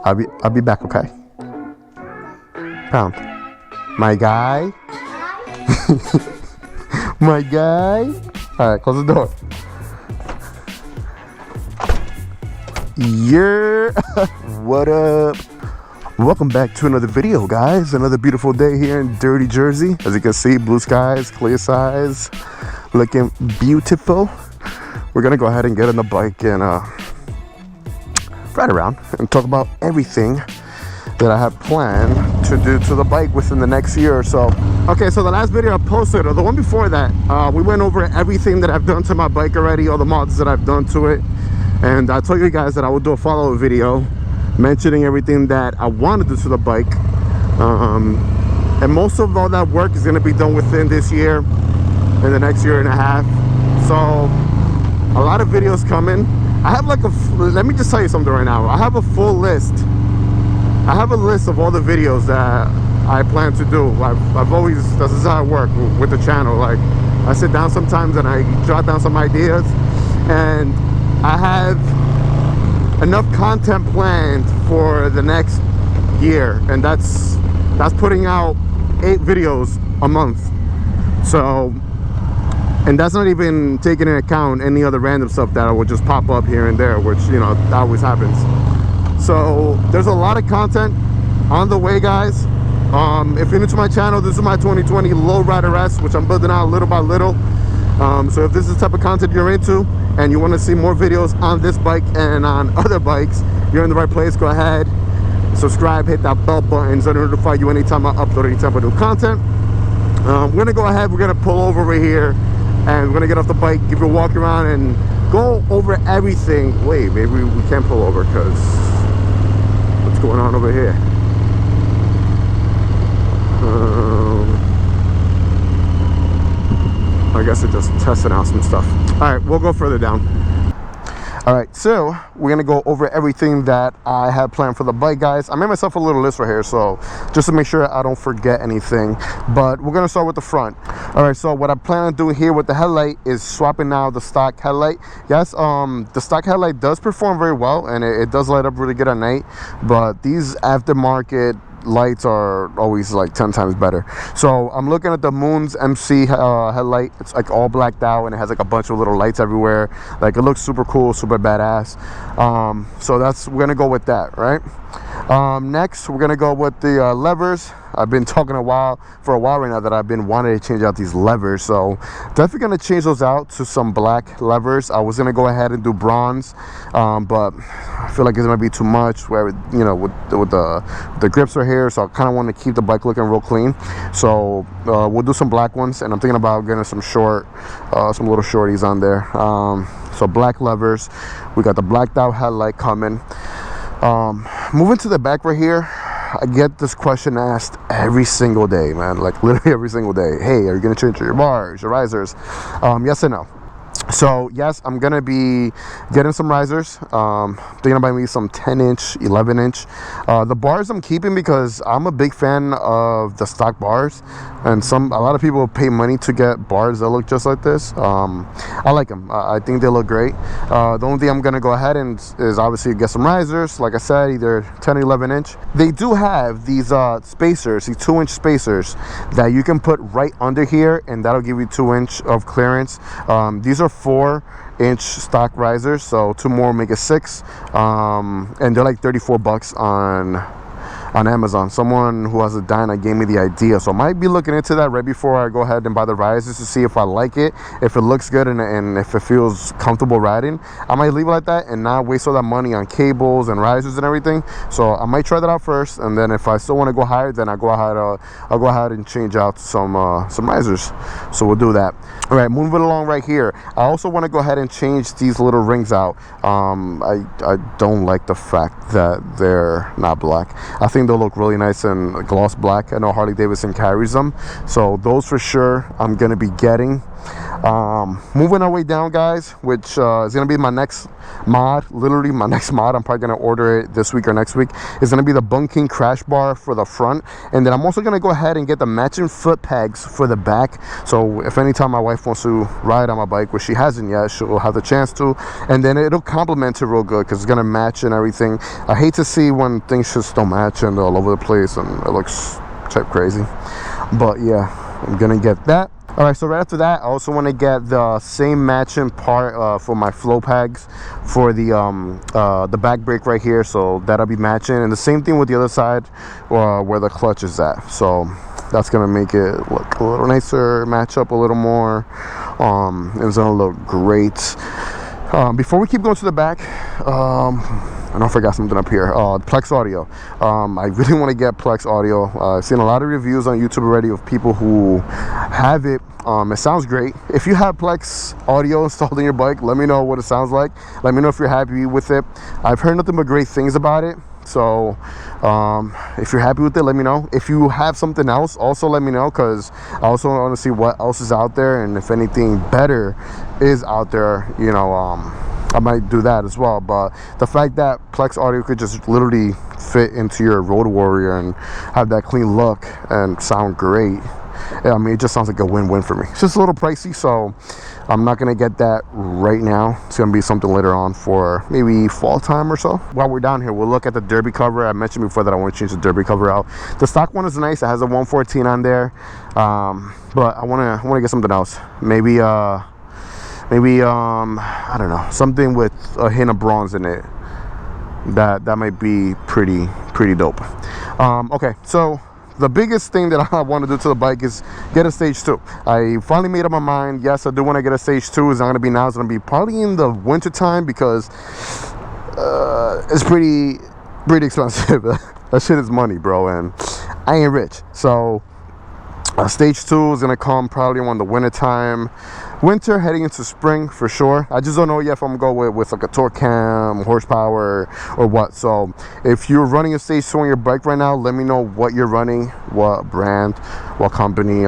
I'll be back, okay? Pound. My guy. My guy. All right, close the door. Yeah. What up? Welcome back to another video, guys. Another beautiful day here in dirty Jersey. As you can see, blue skies, clear skies, looking beautiful. We're gonna go ahead and get on the bike and ride around and talk about everything that I have planned to do to the bike within the next year or so. Okay, so the last video I posted, or the one before that, we went over everything that I've done to my bike already, all the mods that I've done to it. And I told you guys that I would do a follow-up video mentioning everything that I want to do to the bike. And most of all that work is going to be done within this year, in the next year and a half. So a lot of videos coming. I have like let me just tell you something right now. I have a full list. I have a list of all the videos that I plan to do. I've always, this is how I work with the channel. Like, I sit down sometimes and I jot down some ideas, and I have enough content planned for the next year, and that's putting out 8 videos a month. So, and that's not even taking into account any other random stuff that will just pop up here and there, which, you know, that always happens. So there's a lot of content on the way, guys. If you're new to my channel, this is my 2020 Lowrider S, which I'm building out little by little. So if this is the type of content you're into and you want to see more videos on this bike and on other bikes, you're in the right place. Go ahead, subscribe, hit that bell button so it'll notify you anytime I upload any type of new content. We're gonna go ahead, we're gonna pull over here and we're gonna get off the bike, give you a walk around and go over everything. Wait, maybe we can't pull over because what's going on over here? I guess it's just testing out some stuff. All right, we'll go further down. All right, so we're gonna go over everything that I have planned for the bike, guys. I made myself a little list right here, so just to make sure I don't forget anything. But we're gonna start with the front. All right, so what I plan on doing here with the headlight is swapping out the stock headlight. Yes, the stock headlight does perform very well, and it does light up really good at night. But these aftermarket lights are always like 10 times better. So I'm looking at the Moon's MC headlight. It's like all blacked out and it has like a bunch of little lights everywhere. Like, it looks super cool, super badass. So we're gonna go with that, right? Next we're gonna go with the levers. I've been talking for a while right now that I've been wanting to change out these levers, so definitely gonna change those out to some black levers. I was gonna go ahead and do bronze, but I feel like it's gonna be too much where, you know, with the grips are here, so I kind of want to keep the bike looking real clean. So we'll do some black ones, and I'm thinking about getting some little shorties on there. So black levers. We got the blacked out headlight coming. Moving to the back right here, I get this question asked every single day, man. Like, literally every single day. Hey, are you gonna change your bars, your risers? Yes and no. So yes, I'm gonna be getting some risers. Thinking about maybe some 10-inch, 11-inch. The bars I'm keeping because I'm a big fan of the stock bars, and a lot of people pay money to get bars that look just like this. I like them. I think they look great. The only thing I'm gonna go ahead and is obviously get some risers. Like I said, either 10 or 11-inch. They do have these spacers, these 2-inch spacers that you can put right under here, and that'll give you 2-inch of clearance. These are 4-inch stock risers, so 2 more make it 6, and they're like 34 bucks on Amazon. Someone who has a Dyna gave me the idea, so I might be looking into that right before I go ahead and buy the risers to see if I like it, if it looks good, and if it feels comfortable riding. I might leave it like that and not waste all that money on cables and risers and everything. So I might try that out first, and then if I still want to go higher, then I'll go ahead and change out some risers. So we'll do that. All right, moving along right here, I also want to go ahead and change these little rings out. I don't like the fact that they're not black. I think they'll look really nice in gloss black. I know Harley Davidson carries them, so those for sure I'm gonna be getting. Moving our way down, guys, which is gonna be my next mod. Literally my next mod, I'm probably gonna order it this week or next week, is gonna be the bunking crash bar for the front. And then I'm also gonna go ahead and get the matching foot pegs for the back, so if anytime my wife wants to ride on my bike, which she hasn't yet, she'll have the chance to, and then it'll complement it real good because it's gonna match and everything. I hate to see when things just don't match and all over the place and it looks type crazy, but yeah, I'm gonna get that. All right, so right after that, I also want to get the same matching part for my flow pegs for the back brake right here, so that'll be matching, and the same thing with the other side where the clutch is at. So that's gonna make it look a little nicer, match up a little more. It's gonna look great. Before we keep going to the back, I don't forgot something up here. Plex audio. I really want to get Plex audio. I've seen a lot of reviews on YouTube already of people who have it. It sounds great. If you have Plex audio installed in your bike, let me know what it sounds like. Let me know if you're happy with it. I've heard nothing but great things about it. So if you're happy with it, let me know. If you have something else, also let me know, because I also want to see what else is out there, and if anything better is out there, you know, I might do that as well. But the fact that Plex audio could just literally fit into your Road Warrior and have that clean look and sound great, I mean, it just sounds like a win-win for me. It's just a little pricey, so I'm not gonna get that right now. It's gonna be something later on for maybe fall time or so. While we're down here, we'll look at the derby cover. I mentioned before that I want to change the derby cover out. The stock one is nice. It has a 114 on there, but I want to get something else. Maybe I don't know, something with a hint of bronze in it. That might be pretty dope. Okay, so the biggest thing that I want to do to the bike is get a stage 2. I finally made up my mind. Yes, I do want to get a stage 2. It's not going to be now. It's going to be probably in the winter time, because it's pretty expensive. That shit is money, bro, and I ain't rich. So stage 2 is going to come probably around the winter time. Winter heading into spring for sure. I just don't know yet if I'm gonna go with like a torque cam, horsepower, or what. So if you're running a stage 2 on your bike right now, let me know what you're running, what brand, what company.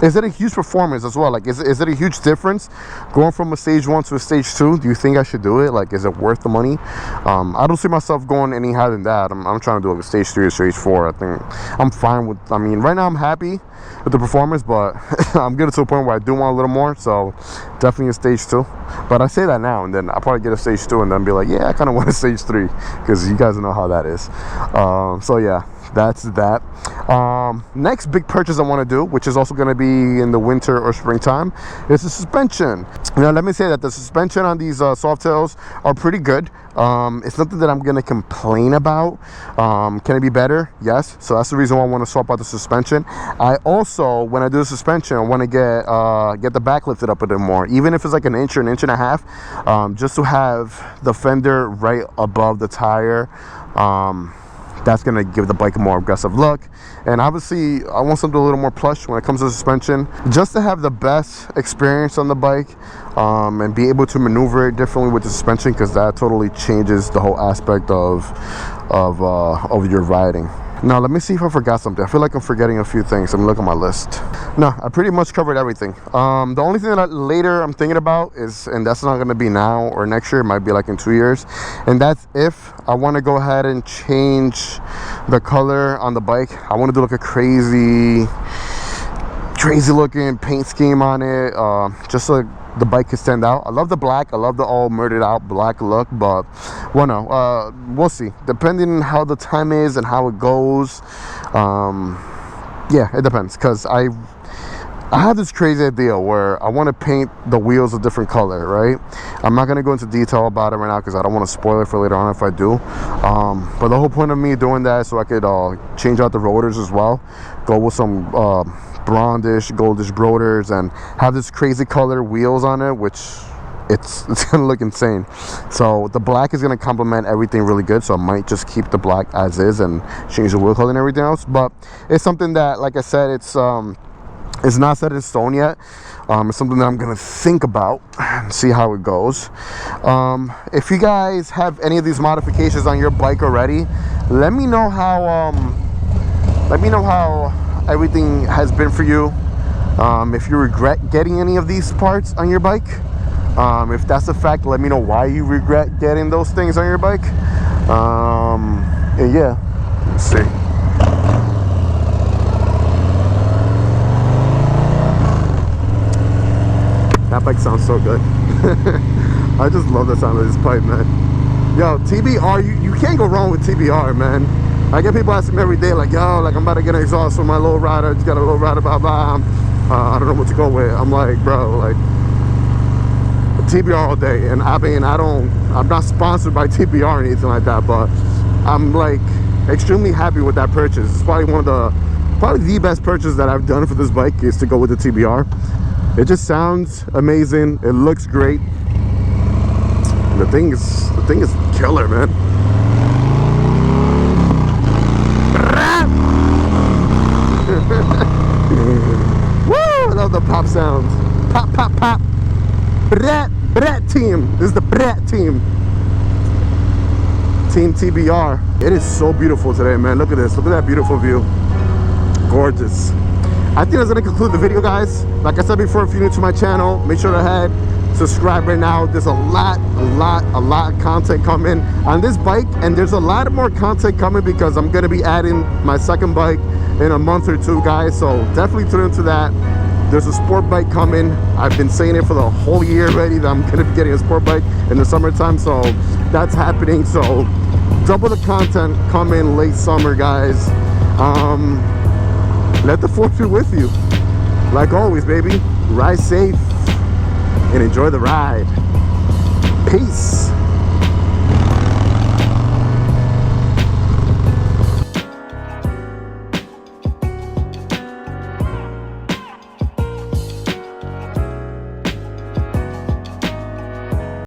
Is it a huge performance as well? Like, is it a huge difference going from a stage 1 to a stage 2? Do you think I should do it? Like, is it worth the money? I don't see myself going any higher than that. I'm trying to do like a stage 3 or stage 4. I think I'm fine with, I mean, right now I'm happy with the performance, but I'm getting to a point where I do want a little more, so definitely a stage 2. But I say that now, and then I'll probably get a stage 2 and then be like, yeah, I kind of want a stage 3, because you guys know how that is. So yeah, that's that. Next big purchase I want to do, which is also going to be in the winter or springtime, is the suspension. Now let me say that the suspension on these Softails are pretty good. It's nothing that I'm going to complain about. Can it be better? Yes. So that's the reason why I want to swap out the suspension. I also, when I do the suspension, I want to get the back lifted up a bit more, even if it's like an inch or an inch and a half, just to have the fender right above the tire. That's gonna give the bike a more aggressive look. And obviously I want something a little more plush when it comes to suspension, just to have the best experience on the bike, and be able to maneuver it differently with the suspension, because that totally changes the whole aspect of your riding. Now let me see if I forgot something. I feel like I'm forgetting a few things. Let me look at my list. No, I pretty much covered everything. The only thing that later I'm thinking about is, and that's not going to be now or next year, it might be like in 2 years, and that's if I want to go ahead and change the color on the bike. I want to do like a crazy looking paint scheme on it, just so the bike can stand out. I love the black. I love the all murdered out black look, but well, no, we'll see, depending on how the time is and how it goes. Yeah, it depends, because I have this crazy idea where I want to paint the wheels a different color, right? I'm not going to go into detail about it right now because I don't want to spoil it for later on if I do. But the whole point of me doing that is so I could change out the rotors as well, go with some brondish, goldish rotors, and have this crazy color wheels on it, which it's gonna look insane. So the black is gonna complement everything really good, so I might just keep the black as is and change the wheel color and everything else. But it's something that, like I said, it's not set in stone yet. It's something that I'm gonna think about and see how it goes. If you guys have any of these modifications on your bike already, let me know how everything has been for you. If you regret getting any of these parts on your bike, if that's a fact, let me know why you regret getting those things on your bike. And yeah, let's see. That bike sounds so good. I just love the sound of this pipe, man. Yo, TBR, you can't go wrong with TBR, man. I get people asking me every day, like, yo, like, I'm about to get an exhaust for my low rider. Just got a low rider, blah, blah. I don't know what to go with. I'm like, bro, like, TBR all day. And I mean, I'm not sponsored by TBR or anything like that, but I'm like extremely happy with that purchase. It's probably probably the best purchase that I've done for this bike is to go with the TBR. It just sounds amazing. It looks great. The thing is killer, man. Woo! I love the pop sounds. Pop, pop, pop. Brat team. This is the Brat team. Team TBR. It is so beautiful today, man. Look at this. Look at that beautiful view. Gorgeous. I think that's gonna conclude the video, guys. Like I said before, if you're new to my channel, make sure to subscribe right now. There's a lot of content coming on this bike, and there's a lot more content coming because I'm gonna be adding my second bike in a month or two, guys. So definitely tune into that. There's a sport bike coming. I've been saying it for the whole year already that I'm gonna be getting a sport bike in the summertime, so that's happening. So double the content coming late summer, guys. Let the force be with you. Like always, baby, ride safe and enjoy the ride. Peace.